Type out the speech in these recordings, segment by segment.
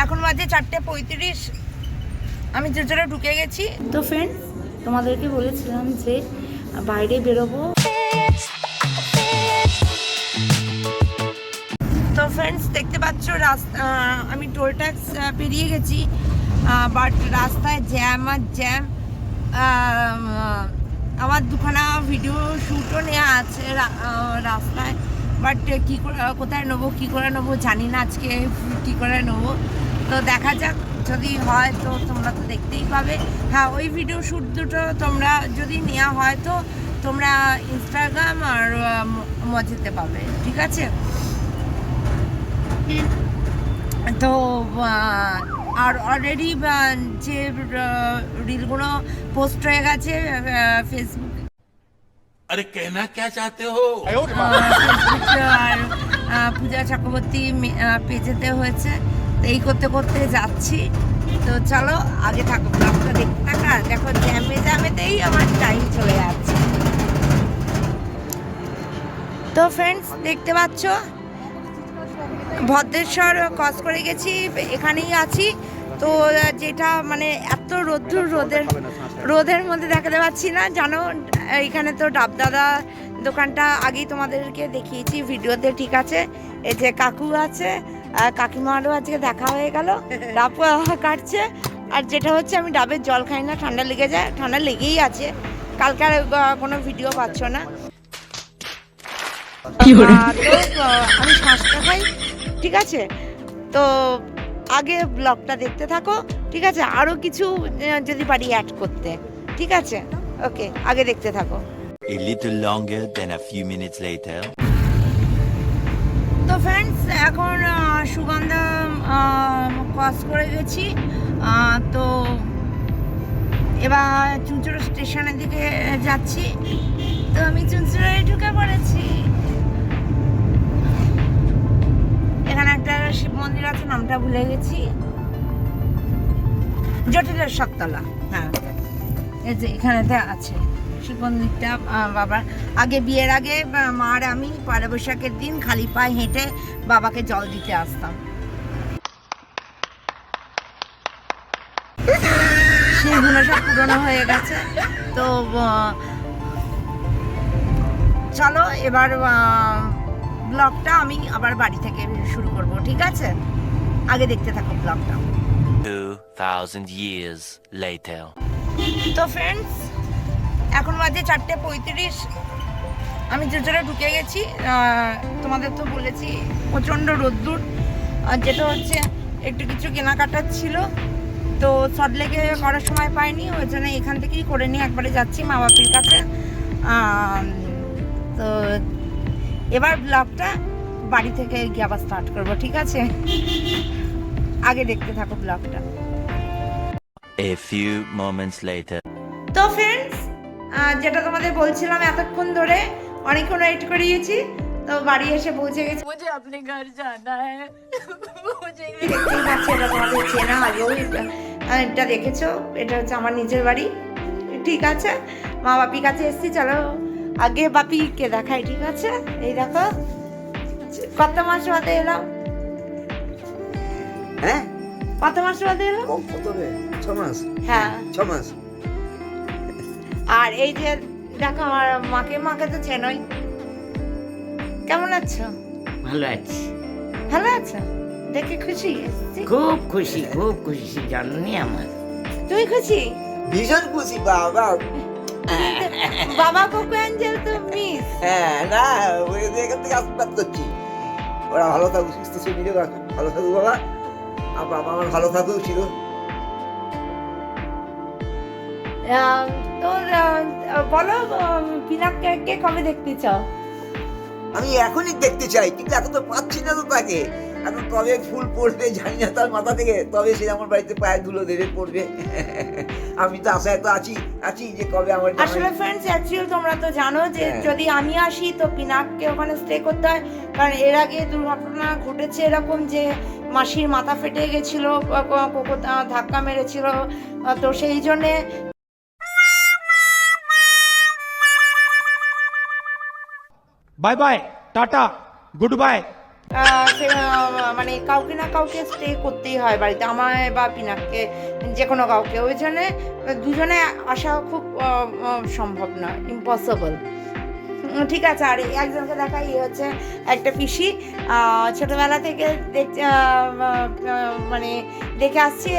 এখন বাজে 4:35। আমি চুচড়ে ঢুকে গেছি। তো ফ্রেন্ডস, তোমাদেরকে বলেছিলাম যে বাইরে বেরোবো। তো ফ্রেন্ডস, দেখতে পাচ্ছ রাস্তা, আমি টোল ট্যাক্স পেরিয়ে গেছি, বাট রাস্তায় জ্যাম আর জ্যাম। আমার দুখানা ভিডিও শ্যুটও নেওয়া আছে রাস্তায়, বাট কী করে কোথায় নেবো, কী করে নেবো জানি না আজকে কী করে নেবো। তো দেখা যাক, যদি হয় তো তোমরা তো দেখতেই পাবে। হ্যাঁ, ওই ভিডিও শ্যুট দুটো তোমরা যদি নেওয়া হয় তো তোমরা ইনস্টাগ্রাম আর মজেতে পাবে, ঠিক আছে? তো আর অলরেডি যে রিলগুলো পোস্ট হয়ে গেছে ফেসবুকে। अरे कहना क्या चाहते हो? ফেসবুকে আর পূজা চক্রবর্তী পেজেতে হয়েছে। তো এই করতে করতে যাচ্ছি। তো চলো আগে থাকো, ব্লগটা দেখতে থাকা। দেখো জ্যামেতেই আমার টাইম চলে যাচ্ছে। তো ফ্রেন্ডস, দেখতে পাচ্ছ ভদ্রেশ্বর ক্রস করে গেছি, এখানেই আছি। তো যেটা মানে এত রোদের মধ্যে দেখাতে পাচ্ছি না জানো। এখানে তো ডাবদাদা দোকানটা আগেই তোমাদেরকে দেখিয়েছি ভিডিওতে, ঠিক আছে? এই যে কাকু আছে, কাকিমারও আজকে দেখা হয়ে গেল, ডাব কাটছে। আর যেটা হচ্ছে, আমি ডাবের জল খাই না, ঠান্ডা লেগে যায়, ঠান্ডা লেগেই আছে। কালকে আর কোনো ভিডিও পাচ্ছ না। তো আমি শ্বাসটা খাই, ঠিক আছে? তো আগে ব্লগটা দেখতে থাকো, ঠিক আছে? আরও কিছু যদি পারি অ্যাড করতে, ঠিক আছে? ওকে, আগে দেখতে থাকো। A little longer than a few minutes later. তো ফ্রেন্ডস, এখন সুগন্ধা ক্রস করে গেছি। তো এবার চুঁচুড়া স্টেশনের দিকে যাচ্ছি। তো আমি চুঁচুড়ায় ঢুকে পড়েছি। এখানে একটা শিব মন্দির আছে, নামটা ভুলে গেছি, জটিলেশ্বর তলা। হ্যাঁ, এই যে এখানেতে আছে শিব মন্দিরটা। বাবার আগে, বিয়ের আগে মা আর আমি পয়লা বৈশাখের দিন খালি পায়ে হেঁটে বাবাকে জল দিতে আসতাম। সেগুলো সব পুরনো হয়ে গেছে। তো চলো এবার ব্লগটা আমি আবার বাড়ি থেকে শুরু করব, ঠিক আছে? আগে দেখতে থাকো ব্লগটা। 2000 years later. তো ফ্রেন্ডস, এখন বাজে 4:35। আমি চুচড়ে ঢুকে গেছি। তোমাদের তো বলেছি প্রচণ্ড রোদ্দুর। আর যেটা হচ্ছে, একটু কিছু কেনাকাটার ছিল, তো সল্টলেকে করার সময় পাইনি, ওই জন্য এখান থেকেই করে নিয়ে একবারে যাচ্ছি মা বাপির কাছে। তো এবার ব্লগটা বাড়ি থেকে গিয়ে আবার স্টার্ট করবো, ঠিক আছে? আগে দেখতে থাকো ব্লগটা। A few moments later. তো ফ্রেন্ডস, যেটা তোমাদের বলছিলাম, এতক্ষণ ধরে অনেকক্ষণ ওয়েট করিয়েছি। তো বাড়ি এসে পৌঁছে গেছি। মুঝে আপনি ঘর জানা হ্যায়। দেখতেই পাচ্ছি, এটা তোমাদের চেনা, আগেও এটা দেখেছো। এটা হচ্ছে আমার নিজের বাড়ি, ঠিক আছে? মা বাপির কাছে এসেছি। চলো আগে বাপিকে দেখাই, ঠিক আছে? এই দেখো, কত মাস বাদে এলাম। হ্যাঁ, কত মাস বাদে এলাম? কত রে? 6 মাস। হ্যাঁ, 6 মাস। আর এই যে দেখো আমার মাকে তো চেনই। কেমন আছো? ভালো আছি, ভালো আছো? দেখে খুশি? খুব খুশি জানি আমার। তুই খুশি? ভীষণ খুশি বাবা। বাবা কোকো অ্যাঞ্জেল তো মিস। হ্যাঁ, না ওই এখান থেকে আশীর্বাদ করছি, ওরা ভালো থাকুক, সুস্থ শরীরে ভালো থাকুক বাবা। আর বাবা আমার ভালো থাকুক ছিল। তো বলো, পিনাককে কবে দেখতে চাও? আমি এখনই দেখতে চাই, কিন্তু এখন তো পাচ্ছি না তো তাকে। এখন কবে ফুল পড়বে জানি না তার মাথা থেকে, তবে সে আমার বাড়িতে পায়ে ধুলো দেবে, পড়বে। আমি তো আশায় তো আছি যে কবে আমার। আসলে ফ্রেন্ডস, অ্যাকচুয়ালি তোমরা তো জানো যে যদি আমি আসি তো পিনাককে ওখানে স্টে করতে হয়, কারণ এর আগে দুর্ঘটনা ঘটেছে এরকম যে মাসির মাথা ফেটে গেছিল, কোকো ধাক্কা মেরেছিল। তো সেই জন্যে bye bye tata good bye মানে কাউকে না কাউকে স্টে করতেই হয় বাড়িতে, আমায় বা পিনাককে, যে কোনো কাউকে। ওই জন্যে দুজনে আসা খুব সম্ভব না, ইম্পসিবল। ঠিক আছে। আর একজনকে দেখা, এই হচ্ছে একটা পিসি, ছোটোবেলা থেকে মানে দেখে আসছি,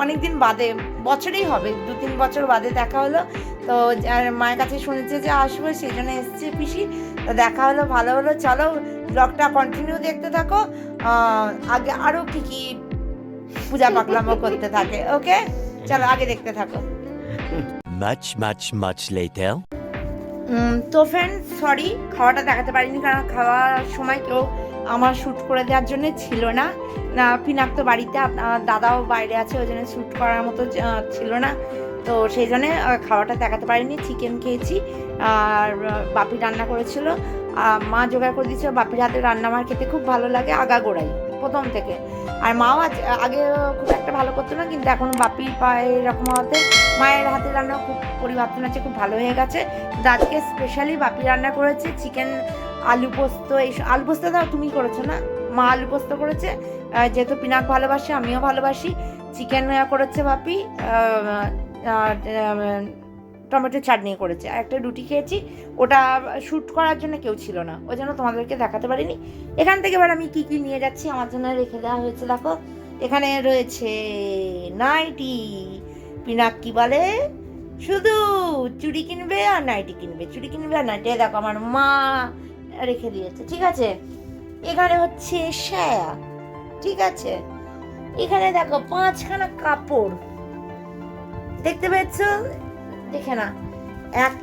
অনেক দিন বাদে, বছরেই হবে, 2-3 বছর বাদে দেখা হলো। তো মায়ের কাছে শুনেছে যে আসবো, সেই জন্য এসছে পিসি। তো দেখা হলো, ভালো হলো। চলো ব্লগটা কন্টিনিউ দেখতে থাকো, আগে আরও কী পূজা পাকলামও করতে থাকে। ওকে, চলো আগে দেখতে থাকো। Much later. তো ফ্রেন্ড, সরি খাওয়াটা দেখাতে পারিনি, কারণ খাওয়ার সময় কেউ আমার শ্যুট করে দেওয়ার জন্য ছিল না। পিনাক তো বাড়িতে, আপনার দাদাও বাইরে আছে, ওই জন্য শ্যুট করার মতো ছিল না। তো সেই জন্যে খাওয়াটা দেখাতে পারিনি। চিকেন খেয়েছি, আর বাপি রান্না করেছিল, মা জোগাড় করে দিয়েছিল। বাপির হাতে রান্না আমার খেতে খুব ভালো লাগে, আগাগোড়াই প্রথম থেকে। আর মাও আগে খুব একটা ভালো করতো না, কিন্তু এখন বাপির পায়ে এরকম হতে মায়ের হাতে রান্না খুব পরিবর্তন আছে, খুব ভালো হয়ে গেছে। আজকে স্পেশালি বাপি রান্না করেছে চিকেন, আলু পোস্ত। এই আলু পোস্তটাও তুমি করেছো না? মা আলু পোস্ত করেছে, যেহেতু পিনাক ভালোবাসে, আমিও ভালোবাসি। চিকেন করেছে বাপি, টমেটো চাটনি করেছে, আর একটা রুটি খেয়েছি। ওটা শ্যুট করার জন্য কেউ ছিল না, ওই জন্য তোমাদেরকে দেখাতে পারিনি। এখান থেকে এবার আমি কী নিয়ে যাচ্ছি আমার জন্য রেখে দেওয়া হয়েছে। দেখো এখানে রয়েছে নাইটি। পিনাক কি বলে, শুধু চুড়ি কিনবে আর নাইটি কিনবে, চুড়ি কিনবে আর নাইটি। দেখো আমার মা রেখে দিয়েছে, ঠিক আছে। এখানে হচ্ছে সায়া, ঠিক আছে। এখানে দেখো 5খানা কাপড়, দেখতে পেয়েছ? দেখে না, 1,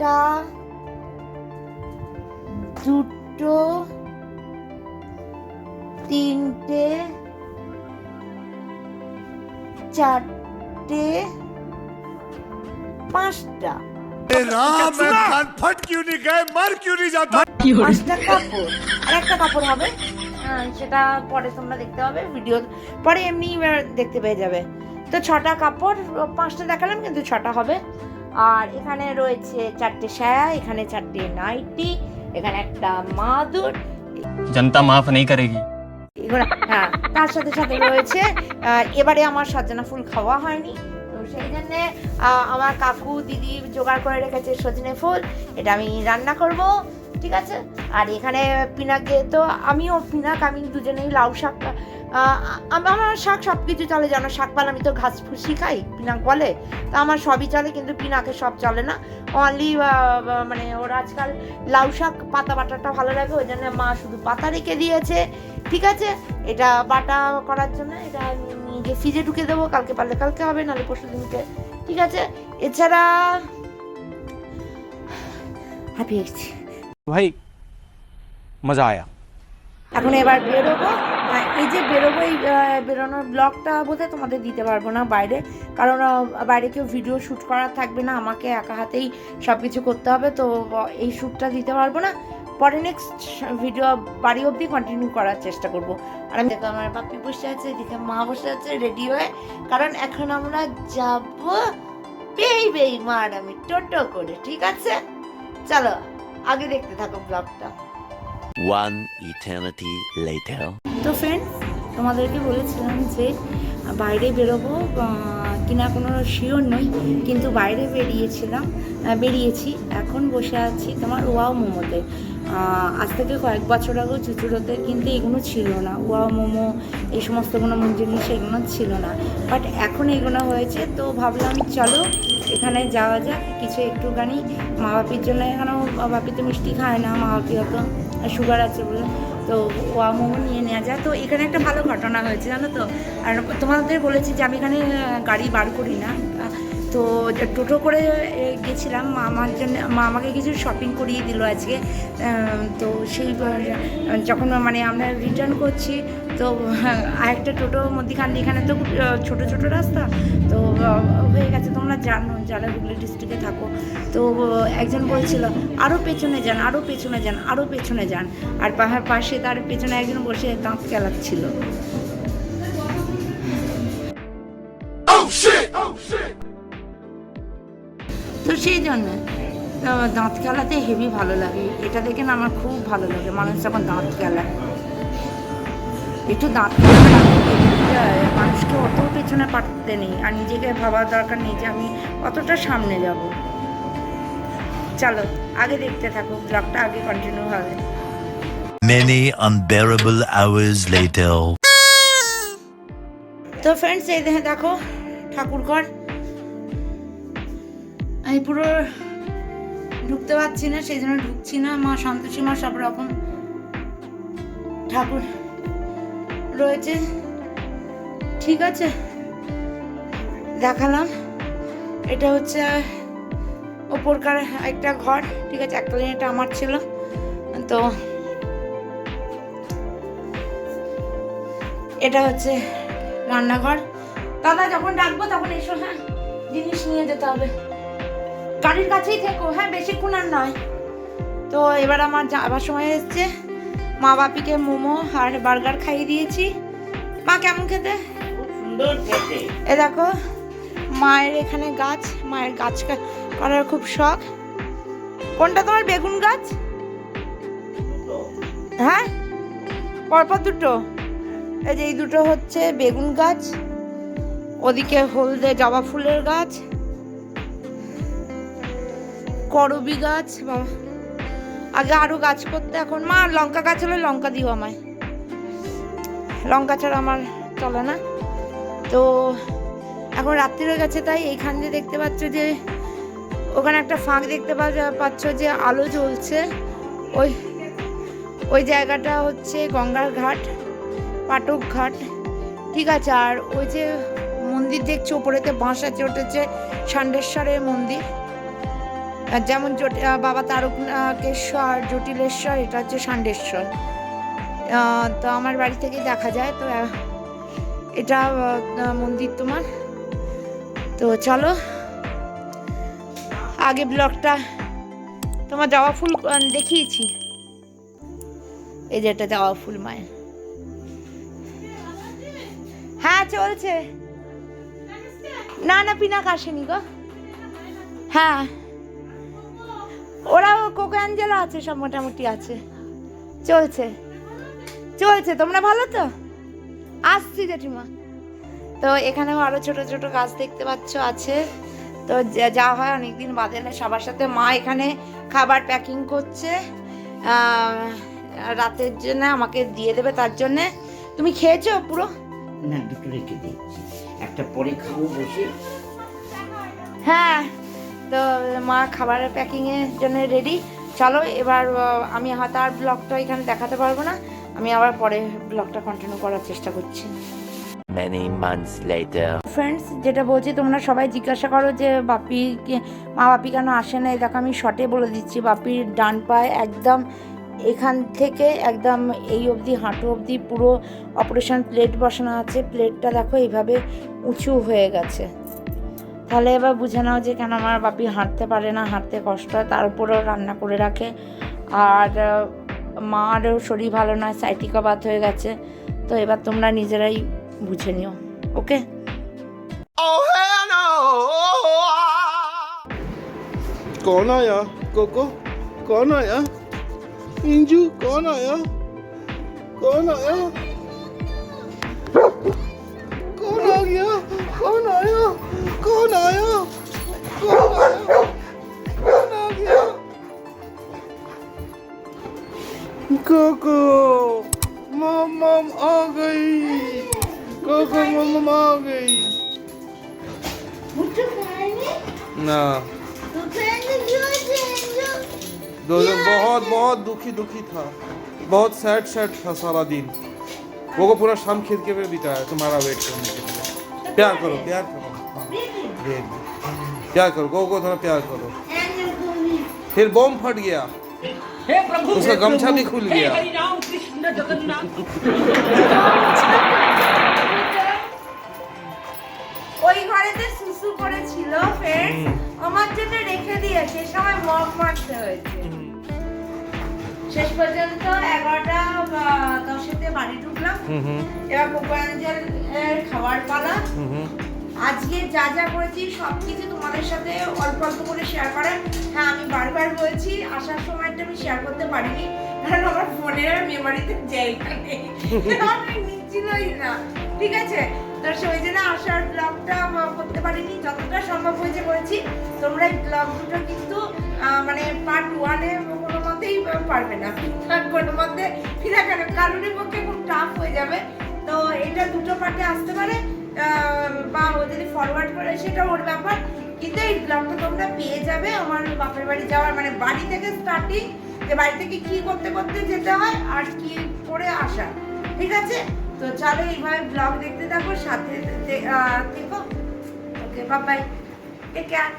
2, 3, 4, 5টা। फट क्यों नहीं गए, मर क्यों नहीं जाता? 5টা কাপড়, আর একটা কাপড় হবে, সেটা পরে তোমরা দেখতে পাবে ভিডিও, পরে এমনি দেখতে পেয়ে যাবে। তো 6টা কাপড়, 5টা দেখালাম কিন্তু 6টা হবে। আর এখানে রয়েছে 4টে সায়া, এখানে 4টে নাইটি, এখানে একটা মাদুর। जनता माफ नहीं करेगी। এগুলো, হ্যাঁ, তার সাথে সাথে রয়েছে এবারে আমার সজনা ফুল খাওয়া হয়নি, তো সেই জন্যে আমার কাকু দিদি জোগাড় করে রেখেছে সজনে ফুল, এটা আমি রান্না করব, ঠিক আছে। আর এখানে পিনাকে, তো আমিও পিনাক আমি দুজনেই লাউ শাক, আমার শাক সব কিছু চলে, জানো, শাকপাল আমি তো ঘাস ফুসি খাই, পিনাক বলে, তো আমার সবই চলে, কিন্তু পিনাকে সব চলে না। অনলি মানে ওর আজকাল লাউ শাক পাতা বাটাটা ভালো লাগে, ওই জন্য মা শুধু পাতা রেখে দিয়েছে, ঠিক আছে। এটা বাটা করার জন্য এটা নিজে ফ্রিজে ঢুকে দেবো, কালকে পারলে কালকে হবে, নাহলে পরশু দিনকে, ঠিক আছে। এছাড়া হাঁপিয়ে গেছি भाई मजा आया। এখন এবার বেরোবো। এই যে বেরোবো, এই বেরোনোর ব্লগটা বোধহয় তোমাদের দিতে পারবো না বাইরে, কারণ বাইরে কেউ ভিডিও শ্যুট করা থাকবে না, আমাকে একা হাতেই সব কিছু করতে হবে, তো এই শ্যুটটা দিতে পারবো না। পরে নেক্সট ভিডিও বাড়ি অবধি কন্টিনিউ করার চেষ্টা করব। আর আমি দেখো আমার বাপি বসে আছে, এদিকে মা বসে আছে রেডি হয়ে, কারণ এখন আমরা যাব বেই মার আমি টোটো করে, ঠিক আছে। চলো আগে দেখতে থাকো ব্লগটা। One eternity later. তো ফ্রেন্ডস, তোমাদেরকে বলেছিলাম যে বাইরে বেরোবো কিনা কোনো শিওর নই, কিন্তু বাইরে বেরিয়েছি। এখন বসে আছি তোমার ওয়াও মোমোতে। আজ থেকে কয়েক বছর আগেও চুচুড়োতে কিন্তু এগুলো ছিল না, ওয়াও মোমো এই সমস্ত কোনো জিনিস এগুলো ছিল না, বাট এখন এগুলো হয়েছে। তো ভাবলাম চলো এখানে যাওয়া যাক, কিছু একটুখানি মা বাপির জন্য, এখানেও বাপি তো মিষ্টি খায় না, মা বাপি হতো সুগার আছে বলে, তো ওয়া মোমো নিয়ে নেওয়া যায়। তো এখানে একটা ভালো ঘটনা হয়েছে জানো তো, আর তোমাদের বলেছি যে আমি এখানে গাড়ি বার করি না, তো টোটো করে গেছিলাম, মা আমাকে কিছু শপিং করিয়ে দিল আজকে। তো সেই যখন মানে আমরা রিটার্ন করছি, তো আরেকটা টোটোর মধ্যেখান দিয়ে, এখানে তো খুব ছোটো ছোটো রাস্তা, তো হয়ে গেছে, তোমরা জানো যারা হুগলি ডিস্ট্রিক্টে থাকো। তো একজন বলছিল আরও পেছনে যান, আর পাশে তার পেছনে একজন বসে দাঁত কেলাচ্ছিল। তো সেই জন্য দাঁত খেলাতে হেভি ভালো লাগে, এটা দেখে না আমার খুব ভালো লাগে মানুষ যখন দাঁত খেলায়। একটু দাঁত খেলা মানুষকে অত পেছনে পাঠাতে নেই, আর নিজেকে ভাবার দরকার নেই যে আমি কতটা সামনে যাব। চলো আগে দেখতে থাকো, ব্লগটা আগে কন্টিনিউ হবে। Many unbearable hours later. তো ফ্রেন্ডস এই দেখো ঠাকুরঘর, আমি পুরো ঢুকতে পারছি না, সেই জন্য ঢুকছি না। মা সন্তোষী মা সব রকম ঠাকুর রয়েছে, ঠিক আছে দেখালাম। এটা হচ্ছে ওপরকার একটা ঘর, ঠিক আছে, একতলায় এটা আমার ছিল। তো এটা হচ্ছে রান্নাঘর। দাদা যখন ডাকবো তখন এসো, হ্যাঁ জিনিস নিয়ে যেতে হবে, গাড়ির কাছেই থেকো, হ্যাঁ বেশিক্ষণ আর নয়। তো এবার আমার যাবার সময় এসছে, মা বাপিকে মোমো আর বার্গার খাইয়ে দিয়েছি। মা কেমন খেতে? খুব সুন্দর খেতে। এ দেখো মায়ের এখানে গাছ, মায়ের গাছ করার খুব শখ। কোনটা তোমার? বেগুন গাছ? হ্যাঁ পরপর দুটো, এই যে এই দুটো হচ্ছে বেগুন গাছ, ওদিকে হলদে জবা ফুলের গাছ, করবি গাছ। বাবা আগে আরো গাছ করতে, এখন মা লঙ্কা গাছ হলে লঙ্কা দিও আমায়, লঙ্কা ছাড়া আমার চলে না। তো এখন রাত্রি হয়ে গেছে, তাই এইখান দিয়ে দেখতে পাচ্ছ যে ওখানে একটা ফাঁক দেখতে পাচ্ছ যে আলো জ্বলছে, ওই ওই জায়গাটা হচ্ছে গঙ্গার ঘাট, পাটক ঘাট, ঠিক আছে। আর ওই যে মন্দির দেখছো ওপরেতে বাঁশ আছে, ওটা হচ্ছে ষান্ডেশ্বরের মন্দির, যেমন বাবা তারকেশ্বর, জটিলেশ্বর, এটা হচ্ছে ষান্ডেশ্বর। তো আমার বাড়ি থেকে দেখা যায়। তো এটা মন্দির তোমার। তো চলো আগে ব্লগটা, তোমার জবা ফুল দেখিয়েছি, এই যে এটা জবা ফুল মায়ের। হ্যাঁ চলছে, না না পিনাক আসেনি গো, হ্যাঁ ওরা কোকো অ্যাঞ্জেলা আছে, সব মোটামুটি আছে, চলছে চলছে। তোমরা ভালো তো? আসছি জেঠিমা। তো এখানেও আরো ছোট ছোট গাছ দেখতে পাচ্ছ আছে। তো যা হয় অনেকদিন বাদে না সবার সাথে। মা এখানে খাবার প্যাকিং করছে রাতের জন্য, আমাকে দিয়ে দেবে তার জন্যে। তুমি খেয়েছো পুরো? না দুটো রেখে দিচ্ছি, একটা পরে খাবো বসে। হ্যাঁ তো মা খাবারের প্যাকিংয়ের জন্য রেডি। চলো এবার আমি হয়তো আর ব্লগটা এখানে দেখাতে পারবো না, আমি আবার পরে ব্লগটা কন্টিনিউ করার চেষ্টা করছি। Many months later. ফ্রেন্ডস যেটা বলছি, তোমরা সবাই জিজ্ঞাসা করো যে মা বাপি কেন আসে না। এই দেখো আমি শর্টে বলে দিচ্ছি, বাপির ডান পায়ে একদম এখান থেকে একদম এই অবধি, হাঁটু অবধি পুরো অপারেশন প্লেট বসানো আছে। প্লেটটা দেখো এইভাবে উঁচু হয়ে গেছে। তাহলে এবার বুঝে নাও যে কেন আমার বাপি হাঁটতে পারে না, হাঁটতে কষ্ট হয়, তার উপরেও রান্না করে রাখে। আর মারও শরীর ভালো নয়, সাইটিকা বাত হয়ে গেছে। তো এবার তোমরা নিজেরাই বুঝে নিও, ওকে? कौन आया कोको? कौन आया? इंजू कौन आया? कौन आया? कौन आ गया? कौन आया? कौन आया? कौन आया? कौन आ गया? कोको मम आ गई। कोको मम आ गई। ना बहुत बहुत दुखी था, बहुत सैड था सारा दिन। वो को पूरा शाम खेत के में बिताया तुम्हारा वेट करने के लिए। प्यार करो हाँ, प्यार करो को थोड़ा प्यार करो। फिर बम फट गया, उसका गमछा भी खुल गया। ওই ঘরেতে সুসু করেছিল ফ্রেন্ডস, আমার জন্য রেখে দিয়েছে, সময় মগ মারতে হয়েছে। শেষ পর্যন্ত 11:10 বাড়ি ঢুকলাম। এবার কোকো অ্যাঞ্জেল এর খাবার পালা। আজ আজকে যা যা করেছি সব কিছু তোমাদের সাথে অল্প অল্প করে শেয়ার করার। হ্যাঁ, আমি বারবার বলছি আসার সময়টা আমি শেয়ার করতে পারিনি, কারণ আমার ফোনের মেমোরিতে জায়গা নেই, আমি নিচ্ছিলই না, ঠিক আছে? তো সেই জন্য আসার ব্লগটা করতে পারিনি, যতটা সম্ভব হয়েছে করেছি। তোমরা এই ব্লগ দুটো কিন্তু মানে পার্ট 1-এ কোনো মতেই পারবে না, কোনো মতে ফিরা কেন কারোরই পক্ষে খুব টাফ হয়ে যাবে। তো এটা দুটো পার্টে আসতে পারে, বা ও যদি ফরওয়ার্ড করে সেটা ওর ব্যাপার, কিন্তু এই ব্লগটা তোমরা পেয়ে যাবে আমার বাপের বাড়ি যাওয়ার, মানে বাড়ি থেকে স্টার্টিং, যে বাড়ি থেকে কি করতে করতে যেতে হয় আর কি করে আসা, ঠিক আছে? তো চলো এইভাবে ব্লগ দেখতে থাকো, সাথে থেকো। ওকে, বাই বাই, টেক কেয়ার।